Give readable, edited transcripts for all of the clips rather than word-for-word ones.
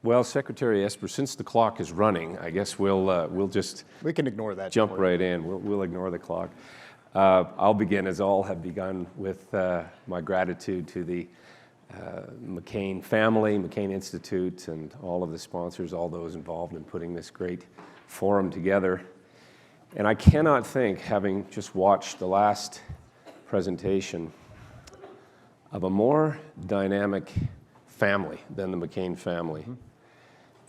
Well, Secretary Esper, since the clock is running, I guess we'll just We can ignore that. jump right in. We'll ignore the clock. I'll begin, as all have begun, with my gratitude to the McCain family, McCain Institute, and all of the sponsors, all those involved in putting this great forum together. And I cannot think, having just watched the last presentation, of a more dynamic family than the McCain family. Mm-hmm.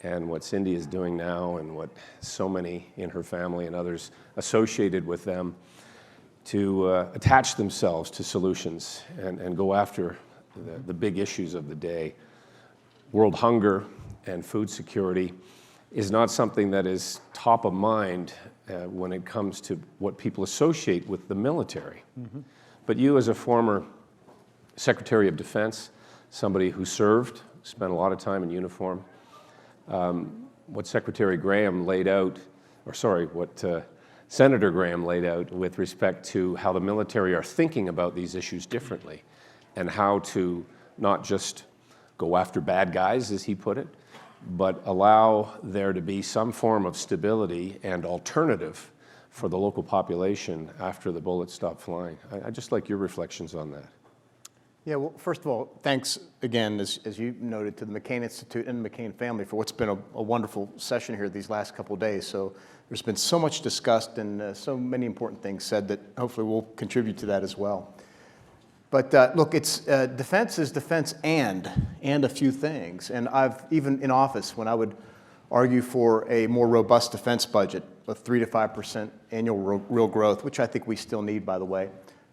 And what Cindy is doing now, and what so many in her family and others associated with them to attach themselves to solutions and go after the big issues of the day. World hunger and food security is not something that is top of mind when it comes to what people associate with the military. Mm-hmm. But you, as a former Secretary of Defense, somebody who served, spent a lot of time in uniform, what Secretary Graham laid out, what Senator Graham laid out with respect to how the military are thinking about these issues differently, and how to not just go after bad guys, as he put it, but allow there to be some form of stability and alternative for the local population after the bullets stop flying. I'd just like your reflections on that. Yeah, well, first of all, thanks again, as you noted, to the McCain Institute and the McCain family for what's been a wonderful session here these last couple of days. So there's been so much discussed and so many important things said that hopefully will contribute to that as well. But look, it's defense is defense and a few things. And I've, even in office, when I would argue for a more robust defense budget of 3 to 5% annual real growth, which I think we still need, by the way,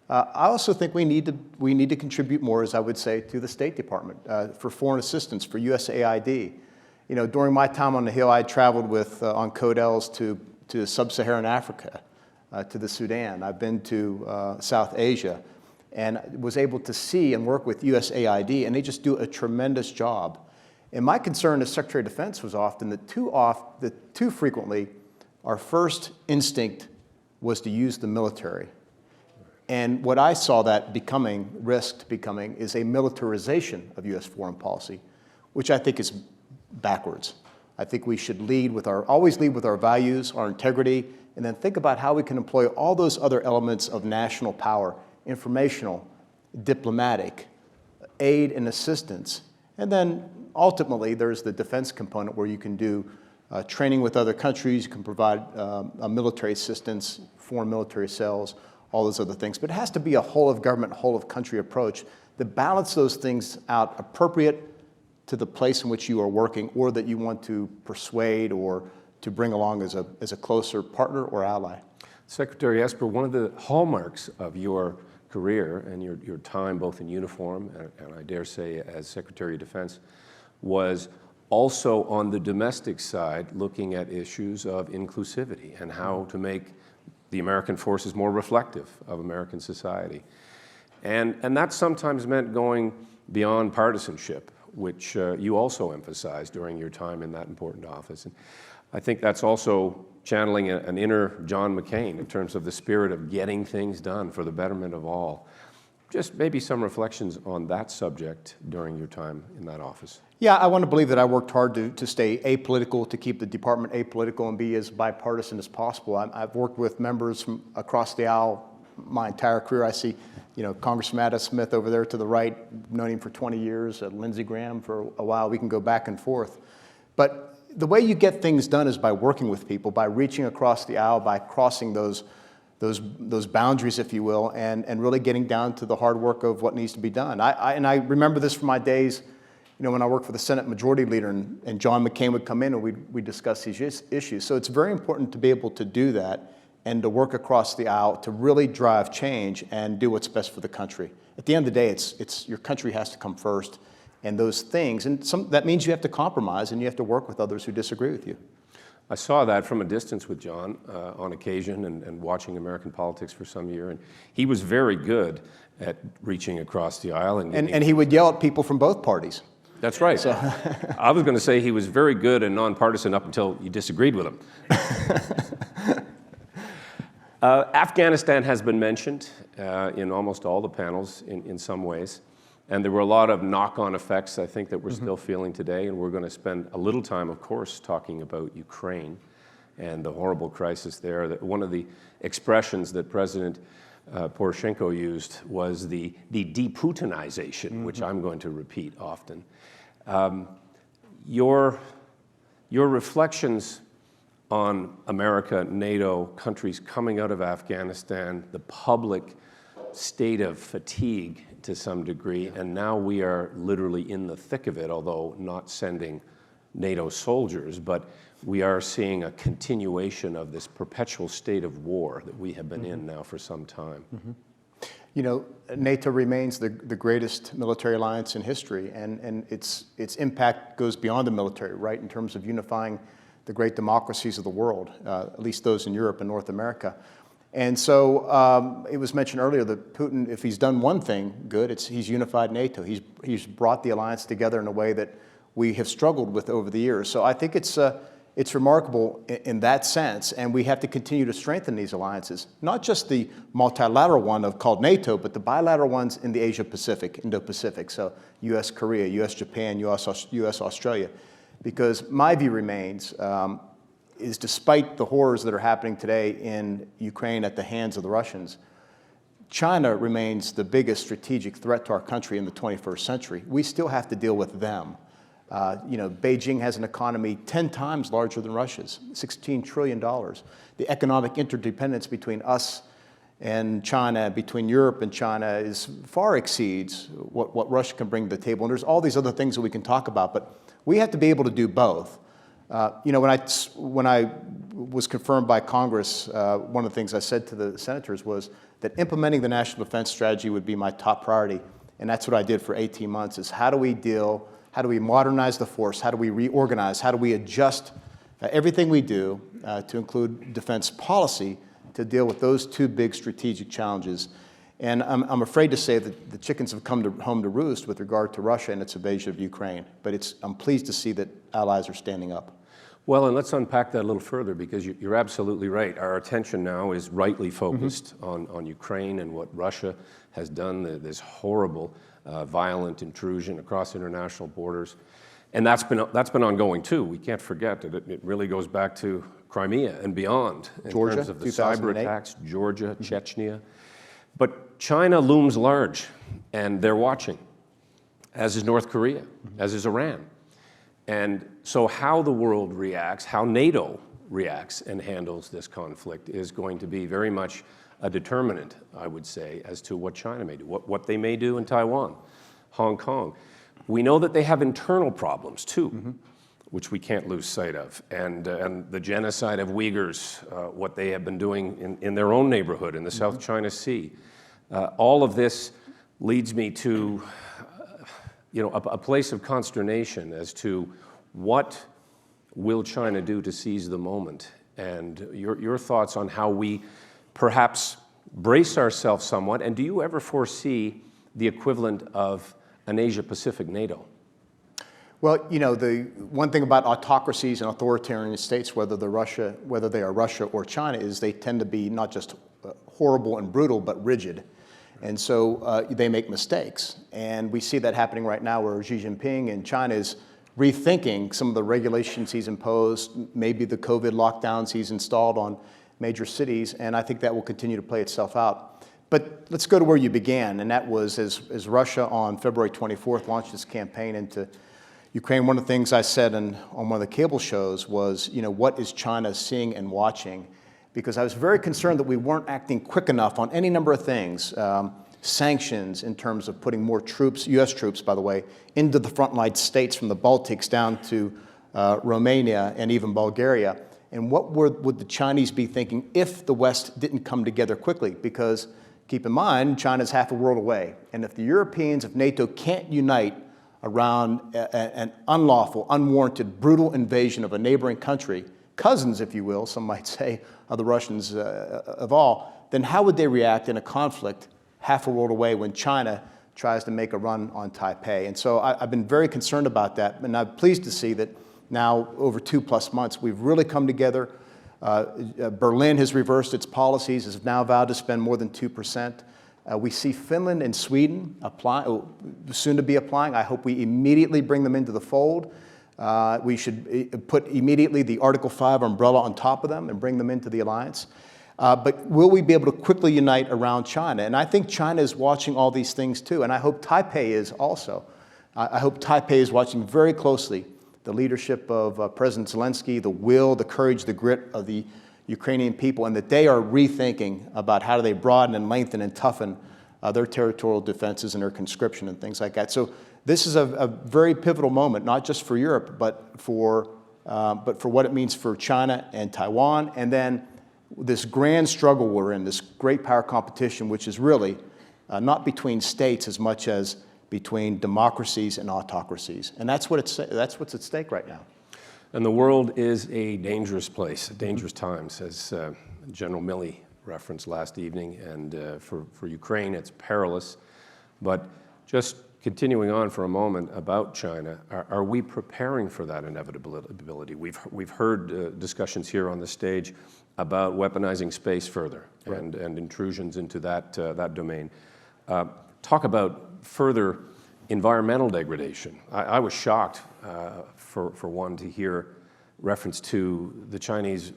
I also think we need to contribute more, as I would say, to the State Department for foreign assistance, for USAID. You know, during my time on the Hill, I traveled with on CODELs to sub-Saharan Africa, to the Sudan. I've been to South Asia, and was able to see and work with USAID, and they just do a tremendous job. And my concern as Secretary of Defense was often that too frequently, our first instinct was to use the military. And what I saw that risked becoming is a militarization of U.S. foreign policy, which I think is backwards. I think we should always lead with our values, our integrity, and then think about how we can employ all those other elements of national power, informational, diplomatic, aid and assistance. And then ultimately, there's the defense component where you can do training with other countries, you can provide military assistance, foreign military sales, all those other things. But it has to be a whole of government, whole of country approach that balance those things out appropriate to the place in which you are working or that you want to persuade or to bring along as a closer partner or ally. Secretary Esper, one of the hallmarks of your career and your time both in uniform and I dare say as Secretary of Defense was also on the domestic side looking at issues of inclusivity and how to make the American forces more reflective of American society. And that sometimes meant going beyond partisanship, which you also emphasized during your time in that important office. And I think that's also channeling an inner John McCain in terms of the spirit of getting things done for the betterment of all. Just maybe some reflections on that subject during your time in that office. Yeah, I want to believe that I worked hard to stay apolitical, to keep the department apolitical and be as bipartisan as possible. I've worked with members from across the aisle my entire career. I see, Congressman Adam Smith over there to the right, known him for 20 years, Lindsey Graham for a while. We can go back and forth. But the way you get things done is by working with people, by reaching across the aisle, by crossing those boundaries, if you will, and really getting down to the hard work of what needs to be done. I remember this from my days, when I worked for the Senate Majority Leader and John McCain would come in and we'd discuss these issues. So it's very important to be able to do that and to work across the aisle to really drive change and do what's best for the country. At the end of the day, it's your country has to come first, and those things, and that means you have to compromise and you have to work with others who disagree with you. I saw that from a distance with John on occasion and watching American politics for some year, and he was very good at reaching across the aisle. And he would yell at people from both parties. That's right. So. I was going to say he was very good and nonpartisan up until you disagreed with him. Afghanistan has been mentioned in almost all the panels in some ways. And there were a lot of knock-on effects, I think, that we're still feeling today. And we're going to spend a little time, of course, talking about Ukraine and the horrible crisis there. One of the expressions that President Poroshenko used was the de-Putinization, which I'm going to repeat often. Your reflections on America, NATO, countries coming out of Afghanistan, the public state of fatigue to some degree, and now we are literally in the thick of it, although not sending NATO soldiers, but we are seeing a continuation of this perpetual state of war that we have been in now for some time. You know, NATO remains the greatest military alliance in history, and its impact goes beyond the military, right, in terms of unifying the great democracies of the world, at least those in Europe and North America. And so it was mentioned earlier that Putin, if he's done one thing good, he's unified NATO. He's brought the alliance together in a way that we have struggled with over the years. So I think it's remarkable in that sense, and we have to continue to strengthen these alliances, not just the multilateral one called NATO, but the bilateral ones in the Asia-Pacific, Indo-Pacific, so U.S.-Korea, U.S.-Japan, U.S.-Australia. Because my view remains, is despite the horrors that are happening today in Ukraine at the hands of the Russians, China remains the biggest strategic threat to our country in the 21st century. We still have to deal with them. You know, Beijing has an economy 10 times larger than Russia's, $16 trillion. The economic interdependence between us and China, between Europe and China, far exceeds what Russia can bring to the table. And there's all these other things that we can talk about, but we have to be able to do both. You know, when I was confirmed by Congress, one of the things I said to the senators was that implementing the National Defense Strategy would be my top priority, and that's what I did for 18 months, is how do we modernize the force, how do we reorganize, how do we adjust everything we do to include defense policy to deal with those two big strategic challenges. And I'm afraid to say that the chickens have come home to roost with regard to Russia and its invasion of Ukraine, but I'm pleased to see that allies are standing up. Well, and let's unpack that a little further, because you're absolutely right. Our attention now is rightly focused on Ukraine and what Russia has done, this horrible, violent intrusion across international borders. And that's been ongoing too. We can't forget that it really goes back to Crimea and beyond in Georgia, terms of the 2008. cyber attacks, Georgia, Chechnya. But China looms large, and they're watching, as is North Korea, as is Iran. And so how the world reacts, how NATO reacts and handles this conflict is going to be very much a determinant, I would say, as to what China may do, what they may do in Taiwan, Hong Kong. We know that they have internal problems too, which we can't lose sight of. And the genocide of Uyghurs, what they have been doing in their own neighborhood in the South China Sea. All of this leads me to a place of consternation as to what will China do to seize the moment, and your thoughts on how we perhaps brace ourselves somewhat, and do you ever foresee the equivalent of an Asia-Pacific NATO? Well, you know, the one thing about autocracies and authoritarian states, whether they are Russia or China, is they tend to be not just horrible and brutal, but rigid. And so they make mistakes. And we see that happening right now, where Xi Jinping in China is rethinking some of the regulations he's imposed, maybe the COVID lockdowns he's installed on major cities, and I think that will continue to play itself out. But let's go to where you began, and that was as Russia on February 24th launched its campaign into Ukraine. One of the things I said on one of the cable shows was, you know, what is China seeing and watching? Because I was very concerned that we weren't acting quick enough on any number of things. Sanctions in terms of putting more troops, U.S. troops, by the way, into the frontline states from the Baltics down to Romania and even Bulgaria. And what would the Chinese be thinking if the West didn't come together quickly? Because keep in mind, China's half a world away. And if the Europeans of NATO can't unite around an unlawful, unwarranted, brutal invasion of a neighboring country, cousins, if you will, some might say, of the Russians of all, then how would they react in a conflict half a world away when China tries to make a run on Taipei? And so I've been very concerned about that, and I'm pleased to see that now, over 2+ months, we've really come together. Berlin has reversed its policies, has now vowed to spend more than 2%. We see Finland and Sweden soon to be applying. I hope we immediately bring them into the fold. We should put immediately the Article 5 umbrella on top of them and bring them into the alliance. But will we be able to quickly unite around China? And I think China is watching all these things too, and I hope Taipei is also. I hope Taipei is watching very closely the leadership of President Zelensky, the will, the courage, the grit of the Ukrainian people, and that they are rethinking about how do they broaden and lengthen and toughen their territorial defenses and their conscription and things like that. So this is a very pivotal moment, not just for Europe, but for what it means for China and Taiwan, and then this grand struggle we're in, this great power competition, which is really not between states as much as between democracies and autocracies. And that's what's at stake right now. And the world is a dangerous place, dangerous times, as General Milley referenced last evening. And for Ukraine, it's perilous. But just continuing on for a moment about China, are we preparing for that inevitability? We've heard discussions here on the stage about weaponizing space further, right, and intrusions into that domain. Talk about further environmental degradation. I was shocked, for one, to hear reference to the Chinese,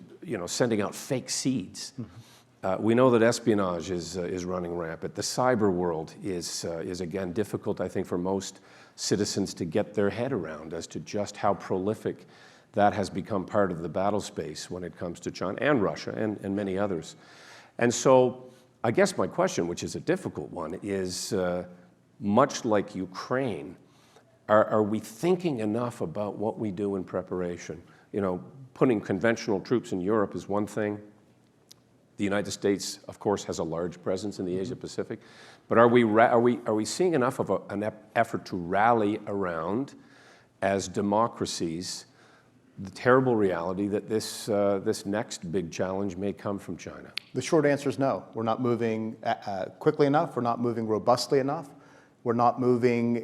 sending out fake seeds. Mm-hmm. We know that espionage is running rampant. The cyber world is again difficult, I think, for most citizens to get their head around as to just how prolific that has become part of the battle space when it comes to China and Russia and many others. And so I guess my question, which is a difficult one, is much like Ukraine, are we thinking enough about what we do in preparation? Putting conventional troops in Europe is one thing. The United States, of course, has a large presence in the Asia-Pacific. But are we seeing enough of an effort to rally around, as democracies, the terrible reality that this next big challenge may come from China? The short answer is no. We're not moving quickly enough. We're not moving robustly enough. We're not moving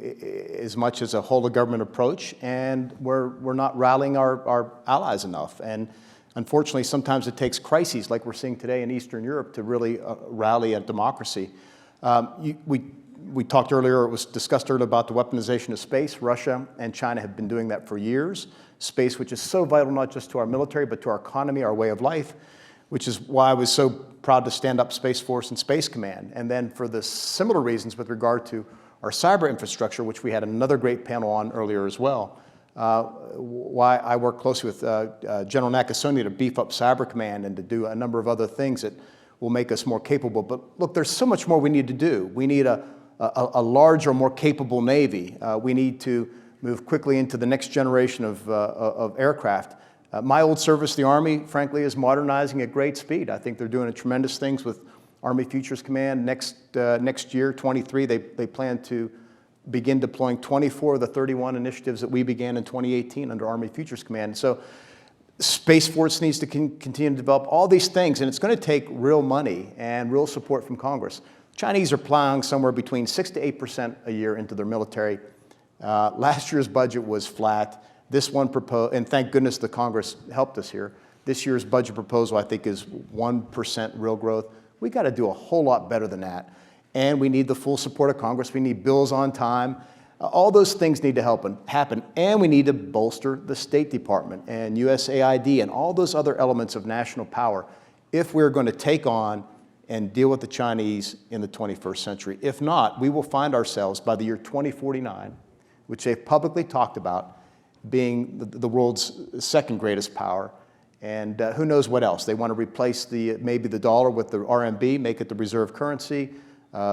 as much as a whole-of-government approach, and we're not rallying our allies enough. And unfortunately, sometimes it takes crises like we're seeing today in Eastern Europe to really rally a democracy. We talked earlier, it was discussed earlier about the weaponization of space. Russia and China have been doing that for years. Space, which is so vital not just to our military, but to our economy, our way of life, which is why I was so proud to stand up Space Force and Space Command. And then for the similar reasons with regard to our cyber infrastructure, which we had another great panel on earlier as well, why I work closely with General Nakasone to beef up Cyber Command and to do a number of other things that will make us more capable. But look, there's so much more we need to do. We need a larger, more capable Navy. We need to move quickly into the next generation of aircraft. My old service, the Army, frankly, is modernizing at great speed. I think they're doing tremendous things with Army Futures Command. Next year, 23, they plan to begin deploying 24 of the 31 initiatives that we began in 2018 under Army Futures Command. So Space Force needs to continue to develop all these things, and it's going to take real money and real support from Congress. Chinese are plowing somewhere between 6 to 8% a year into their military. Last year's budget was flat. This one proposed, and thank goodness the Congress helped us here. This year's budget proposal, I think, is 1% real growth. We got to do a whole lot better than that. And we need the full support of Congress. We need bills on time. All those things need to happen. And we need to bolster the State Department and USAID and all those other elements of national power if we're going to take on and deal with the Chinese in the 21st century. If not, we will find ourselves by the year 2049, which they've publicly talked about, being the world's second greatest power. And who knows what else. They want to replace maybe the dollar with the RMB, make it the reserve currency.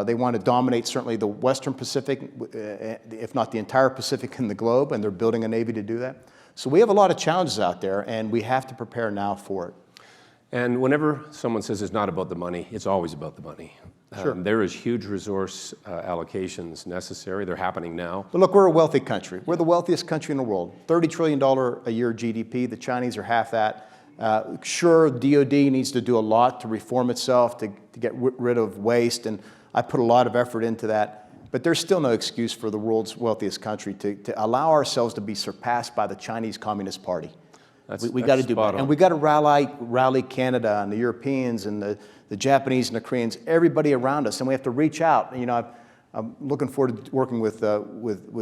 They want to dominate certainly the Western Pacific, if not the entire Pacific and the globe, and they're building a Navy to do that. So we have a lot of challenges out there, and we have to prepare now for it. And whenever someone says it's not about the money, it's always about the money. Sure. There is huge resource allocations necessary. They're happening now. But look, we're a wealthy country. We're the wealthiest country in the world. $30 trillion a year GDP. The Chinese are half that. Sure, DOD needs to do a lot to reform itself, to get rid of waste, and I put a lot of effort into that. But there's still no excuse for the world's wealthiest country to allow ourselves to be surpassed by the Chinese Communist Party. We got to do that. And we got to rally Canada and the Europeans and the the Japanese and the Koreans, everybody around us, and we have to reach out. You know, I'm looking forward to working with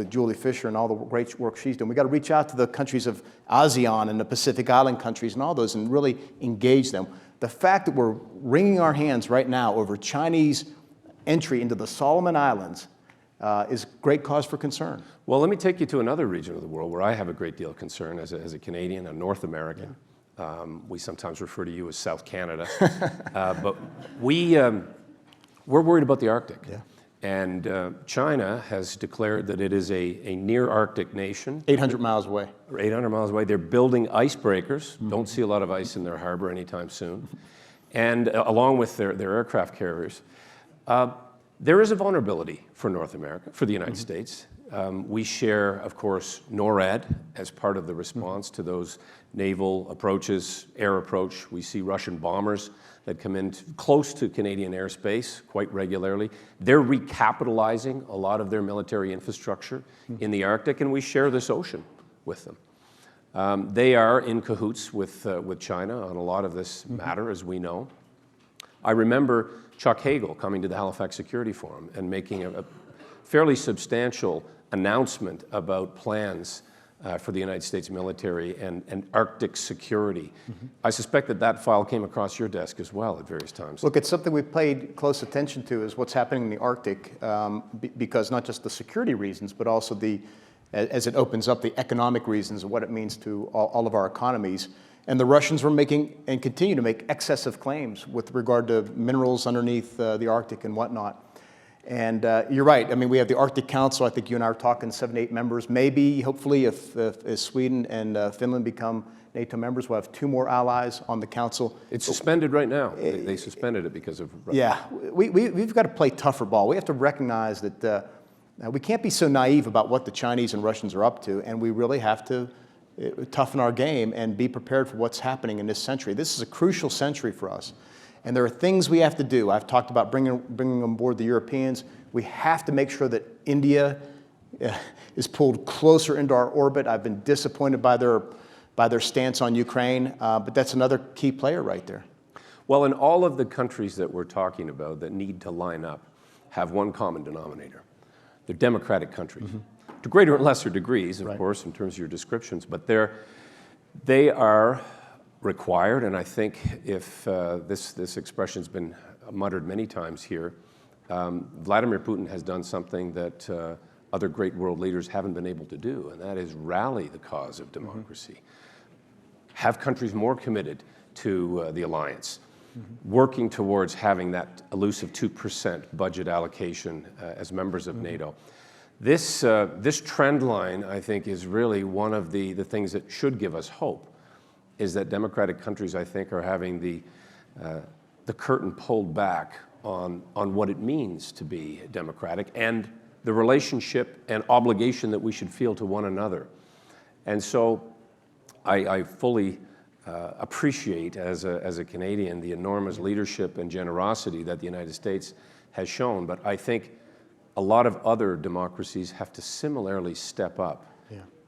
Julie Fisher and all the great work she's doing. We got to reach out to the countries of ASEAN and the Pacific Island countries and all those and really engage them. The fact that we're wringing our hands right now over Chinese entry into the Solomon Islands is great cause for concern. Well, let me take you to another region of the world where I have a great deal of concern as a Canadian, a North American. Yeah. We sometimes refer to you as South Canada. But we're worried about the Arctic. Yeah. And China has declared that it is a near-Arctic nation. 800 miles away. 800 miles away. They're building icebreakers. Don't see a lot of ice in their harbor anytime soon. And along with their aircraft carriers. There is a vulnerability for North America, for the United States. We share, of course, NORAD as part of the response to those naval approaches, air approach. We see Russian bombers that come in close to Canadian airspace quite regularly. They're recapitalizing a lot of their military infrastructure in the Arctic, and we share this ocean with them. They are in cahoots with China on a lot of this matter, as we know. I remember Chuck Hagel coming to the Halifax Security Forum and making a fairly substantial announcement about plans for the United States military and Arctic security. I suspect that file came across your desk as well at various times. Look, it's something we've paid close attention to is what's happening in the Arctic because not just the security reasons, but also as it opens up the economic reasons of what it means to all of our economies. And the Russians were making and continue to make excessive claims with regard to minerals underneath the Arctic and whatnot. And you're right. I mean, we have the Arctic Council. I think you and I are talking 7 to 8 members. Maybe, hopefully, if Sweden and Finland become NATO members, we'll have 2 more allies on the council. It's suspended right now. They suspended it because of Russia. Yeah, we've got to play tougher ball. We have to recognize that we can't be so naive about what the Chinese and Russians are up to, and we really have to toughen our game and be prepared for what's happening in this century. This is a crucial century for us. And there are things we have to do. I've talked about bringing on board the Europeans. We have to make sure that India is pulled closer into our orbit. I've been disappointed by their stance on Ukraine, but that's another key player right there. Well, and all of the countries that we're talking about that need to line up have one common denominator. They're democratic countries. To greater and lesser degrees, of course, in terms of your descriptions, but they are required, and I think if this expression's been muttered many times here, Vladimir Putin has done something that other great world leaders haven't been able to do, and that is rally the cause of democracy. Have countries more committed to the alliance, working towards having that elusive 2% budget allocation as members of NATO. This trend line, I think, is really one of the things that should give us hope, is that democratic countries, I think, are having the curtain pulled back on what it means to be democratic and the relationship and obligation that we should feel to one another. And so I fully appreciate, as a Canadian, the enormous leadership and generosity that the United States has shown, but I think a lot of other democracies have to similarly step up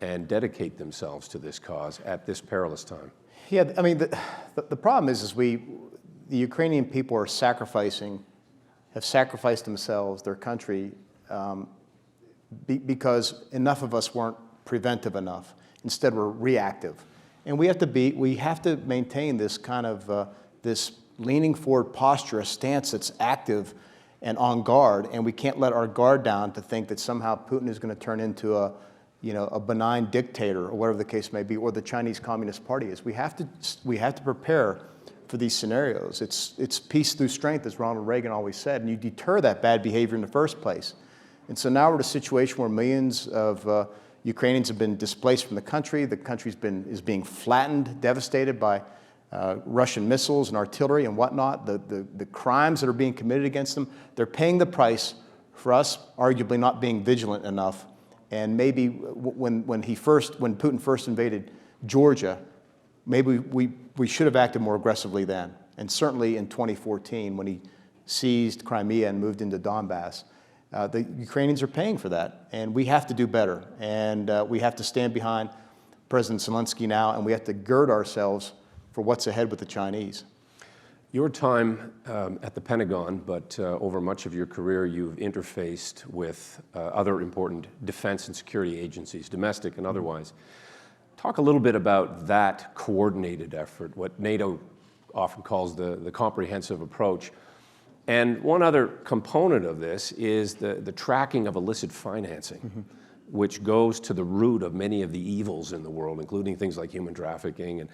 and dedicate themselves to this cause at this perilous time. Yeah, I mean, the problem is the Ukrainian people have sacrificed themselves, their country, because enough of us weren't preventive enough. Instead, we're reactive. And we have to maintain this kind of, this leaning forward posture, a stance that's active and on guard, and we can't let our guard down to think that somehow Putin is going to turn into a benign dictator, or whatever the case may be, or the Chinese Communist Party is. We have to prepare for these scenarios. It's peace through strength, as Ronald Reagan always said, and you deter that bad behavior in the first place. And so now we're in a situation where millions of Ukrainians have been displaced from the country. The country is being flattened, devastated by Russian missiles and artillery and whatnot. The crimes that are being committed against them, they're paying the price for us arguably not being vigilant enough. And maybe when Putin first invaded Georgia, maybe we should have acted more aggressively then. And certainly in 2014, when he seized Crimea and moved into Donbass, the Ukrainians are paying for that. And we have to do better. And we have to stand behind President Zelensky now, and we have to gird ourselves for what's ahead with the Chinese. Your time at the Pentagon, but over much of your career, you've interfaced with other important defense and security agencies, domestic and otherwise. Talk a little bit about that coordinated effort, what NATO often calls the comprehensive approach. And one other component of this is the tracking of illicit financing, which goes to the root of many of the evils in the world, including things like human trafficking. And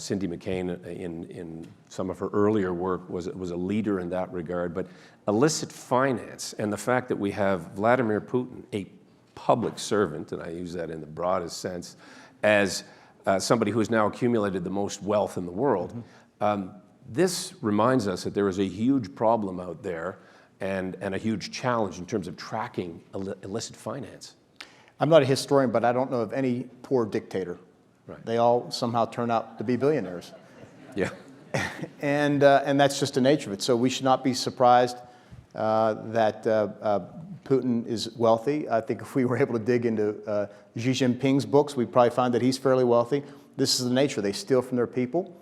Cindy McCain, in some of her earlier work, was a leader in that regard. But illicit finance and the fact that we have Vladimir Putin, a public servant, and I use that in the broadest sense, as somebody who has now accumulated the most wealth in the world, this reminds us that there is a huge problem out there and a huge challenge in terms of tracking illicit finance. I'm not a historian, but I don't know of any poor dictator. Right. They all somehow turn out to be billionaires. Yeah. And that's just the nature of it. So we should not be surprised that Putin is wealthy. I think if we were able to dig into Xi Jinping's books, we'd probably find that he's fairly wealthy. This is the nature. They steal from their people.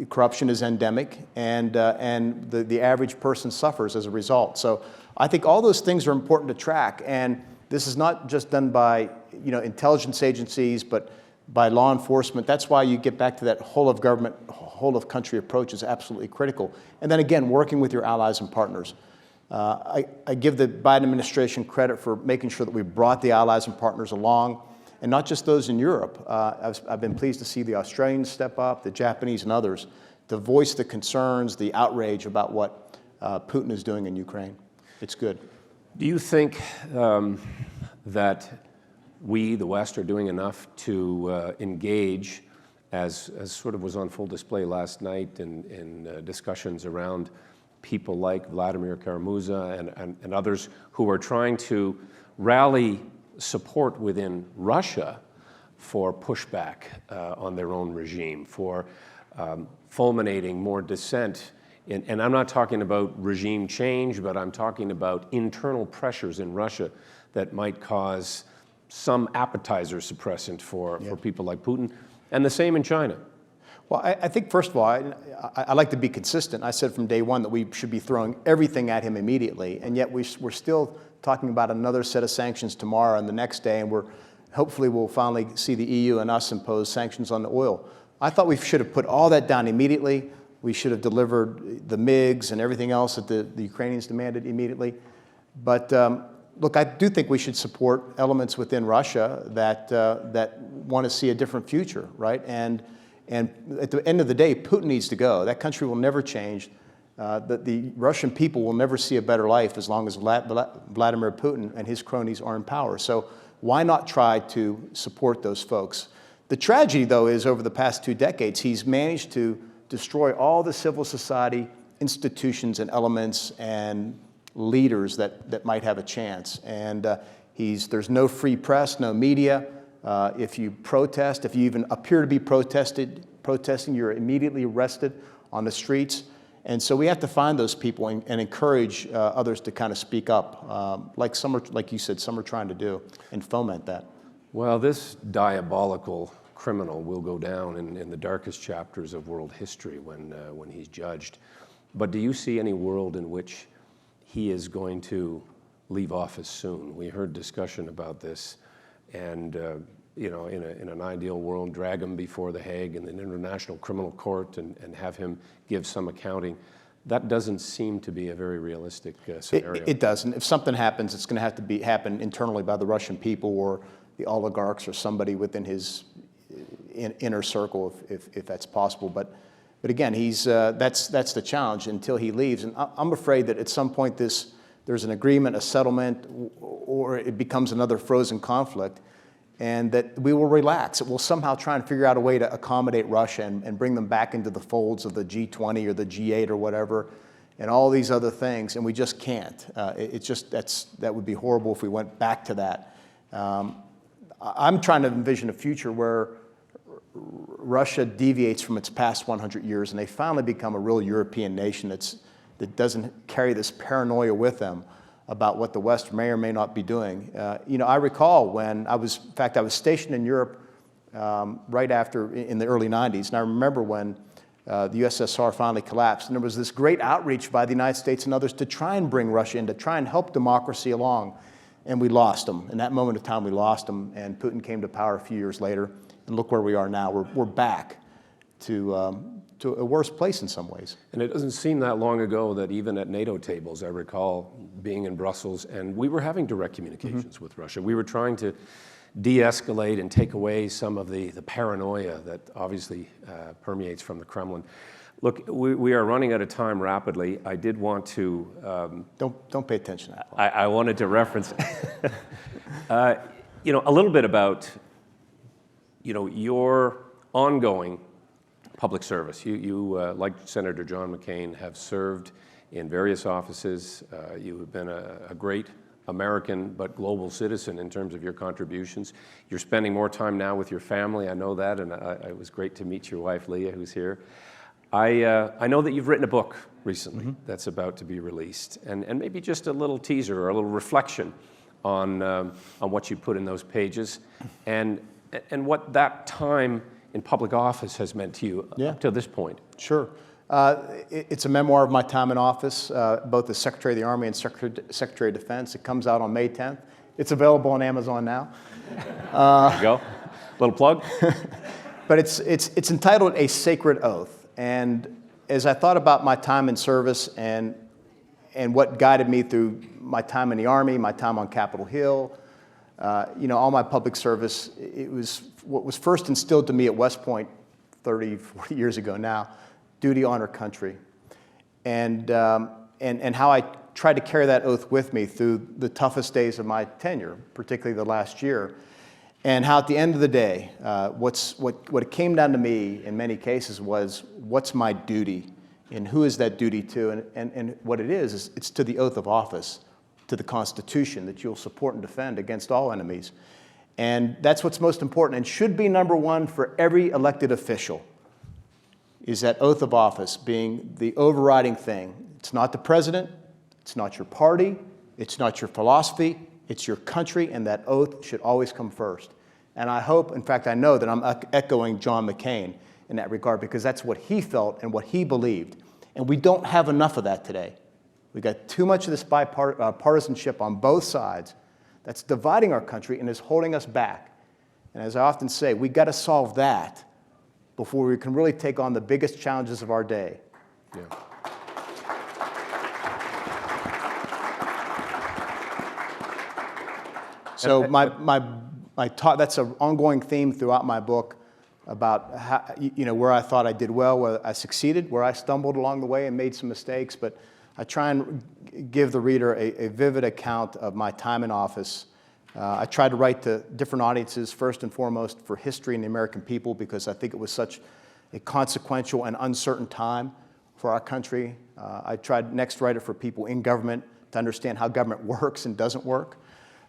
Corruption is endemic, and the average person suffers as a result. So I think all those things are important to track. And this is not just done by intelligence agencies, but by law enforcement. That's why you get back to that whole of government, whole of country approach is absolutely critical. And then again, working with your allies and partners. I give the Biden administration credit for making sure that we brought the allies and partners along, and not just those in Europe. I've been pleased to see the Australians step up, the Japanese and others, to voice the concerns, the outrage about what Putin is doing in Ukraine. It's good. Do you think that we, the West, are doing enough to engage, as sort of was on full display last night in discussions around people like Vladimir Kara-Murza and others who are trying to rally support within Russia for pushback on their own regime, for fulminating more dissent? And I'm not talking about regime change, but I'm talking about internal pressures in Russia that might cause some appetizer suppressant for people like Putin, and the same in China. Well, I think, first of all, I like to be consistent. I said from day one that we should be throwing everything at him immediately, and yet we're still talking about another set of sanctions tomorrow and the next day, and hopefully we'll finally see the EU and us impose sanctions on the oil. I thought we should have put all that down immediately. We should have delivered the MiGs and everything else that the Ukrainians demanded immediately. But look, I do think we should support elements within Russia that want to see a different future, right? And at the end of the day, Putin needs to go. That country will never change. The Russian people will never see a better life as long as Vladimir Putin and his cronies are in power. So why not try to support those folks? The tragedy, though, is over the past 2 decades, he's managed to destroy all the civil society institutions and elements and leaders that might have a chance. And there's no free press, no media. If you protest, if you even appear to be protesting, you're immediately arrested on the streets. And so we have to find those people and encourage others to kind of speak up, like you said, some are trying to do, and foment that. Well, this diabolical criminal will go down in the darkest chapters of world history when he's judged. But do you see any world in which he is going to leave office soon? We heard discussion about this, and in an ideal world, drag him before the Hague and an international criminal court and have him give some accounting. That doesn't seem to be a very realistic scenario. It doesn't. If something happens, it's going to have to happen internally by the Russian people or the oligarchs or somebody within his inner circle, if that's possible. But again, that's the challenge until he leaves. And I'm afraid that at some point there's an agreement, a settlement, or it becomes another frozen conflict, and that we will relax. It will somehow try and figure out a way to accommodate Russia and bring them back into the folds of the G20 or the G8 or whatever, and all these other things, and we just can't. That would be horrible if we went back to that. I'm trying to envision a future where Russia deviates from its past 100 years and they finally become a real European nation that doesn't carry this paranoia with them about what the West may or may not be doing. I recall when I was stationed in Europe right after, in the early 90s, and I remember when the USSR finally collapsed. And there was this great outreach by the United States and others to try and bring Russia in, to try and help democracy along. And we lost them. In that moment of time, we lost them, and Putin came to power a few years later. And look where we are now. We're back to a worse place in some ways. And it doesn't seem that long ago that even at NATO tables, I recall being in Brussels, and we were having direct communications with Russia. We were trying to de-escalate and take away some of the paranoia that obviously permeates from the Kremlin. Look, we are running out of time rapidly. I did want to... Don't pay attention to that. I wanted to reference, a little bit about, your ongoing public service. You like Senator John McCain, have served in various offices. You have been a great American but global citizen in terms of your contributions. You're spending more time now with your family, I know that, and it was great to meet your wife, Leah, who's here. I know that you've written a book recently that's about to be released, and maybe just a little teaser or a little reflection on what you put in those pages and what that time in public office has meant to you up to this point. Sure. It's a memoir of my time in office, both as Secretary of the Army and Secretary of Defense. It comes out on May 10th. It's available on Amazon now. There you go. Little plug. But it's entitled A Sacred Oath. And as I thought about my time in service and what guided me through my time in the Army, my time on Capitol Hill, all my public service, it was what was first instilled to me at West Point 30, 40 years ago now: duty, honor, country. And how I tried to carry that oath with me through the toughest days of my tenure, particularly the last year. And how at the end of the day, what it came down to me in many cases was, what's my duty? And who is that duty to? And what it is it's to the oath of office, to the Constitution, that you'll support and defend against all enemies. And that's what's most important and should be number one for every elected official, is that oath of office being the overriding thing. It's not the president, it's not your party, it's not your philosophy, it's your country, and that oath should always come first. And I hope, in fact, I know that I'm echoing John McCain in that regard, because that's what he felt and what he believed. And we don't have enough of that today. We got too much of this partisanship on both sides that's dividing our country and is holding us back. And as I often say, we got to solve that before we can really take on the biggest challenges of our day. Yeah. So my talk, that's an ongoing theme throughout my book about how, where I thought I did well, where I succeeded, where I stumbled along the way and made some mistakes. But I try and give the reader a vivid account of my time in office. I tried to write to different audiences, first and foremost for history and the American people, because I think it was such a consequential and uncertain time for our country. I tried next to write it for people in government to understand how government works and doesn't work.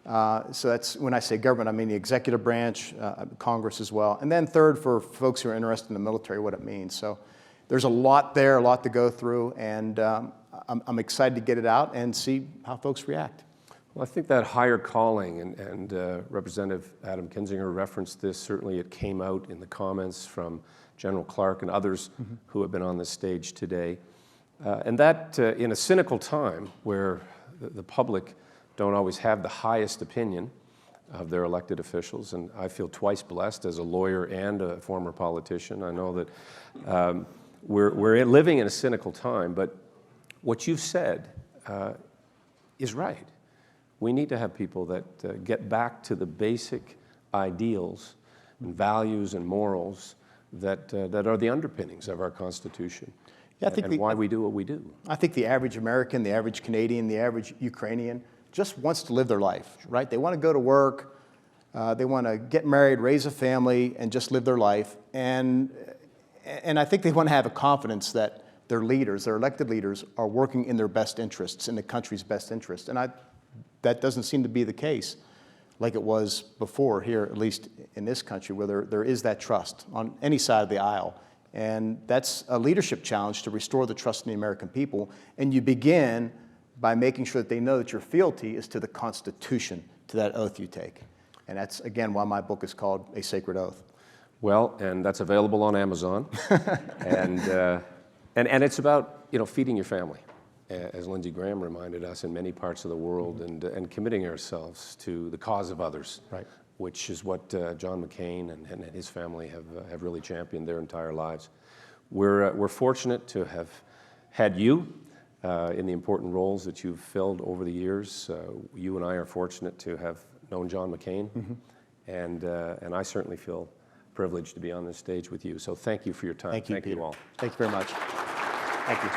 So that's, when I say government, I mean the executive branch, Congress as well. And then third, for folks who are interested in the military, what it means. So there's a lot there, a lot to go through, and I'm excited to get it out and see how folks react. Well, I think that higher calling, and Representative Adam Kinzinger referenced this, certainly it came out in the comments from General Clark and others who have been on this stage today. And that in a cynical time where the public don't always have the highest opinion of their elected officials, and I feel twice blessed as a lawyer and a former politician. I know that we're living in a cynical time, but what you've said is right. We need to have people that get back to the basic ideals and values and morals that are the underpinnings of our Constitution, yeah, I think and why we do what we do. I think the average American, the average Canadian, the average Ukrainian just wants to live their life, right? They want to go to work, they want to get married, raise a family, and just live their life. And I think they want to have a confidence that their leaders, their elected leaders, are working in their best interests, in the country's best interest. And that doesn't seem to be the case like it was before here, at least in this country, where there is that trust on any side of the aisle. And that's a leadership challenge to restore the trust in the American people. And you begin by making sure that they know that your fealty is to the Constitution, to that oath you take. And that's, again, why my book is called A Sacred Oath. Well, and that's available on Amazon. and it's about, feeding your family, as Lindsey Graham reminded us, in many parts of the world, and committing ourselves to the cause of others, Right. which is what John McCain and his family have really championed their entire lives. We're fortunate to have had you in the important roles that you've filled over the years. You and I are fortunate to have known John McCain, and I certainly feel privileged to be on this stage with you. So thank you for your time. Thank you, Peter. all. Thank you very much. Thank you.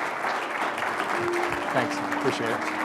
Thanks. Appreciate it.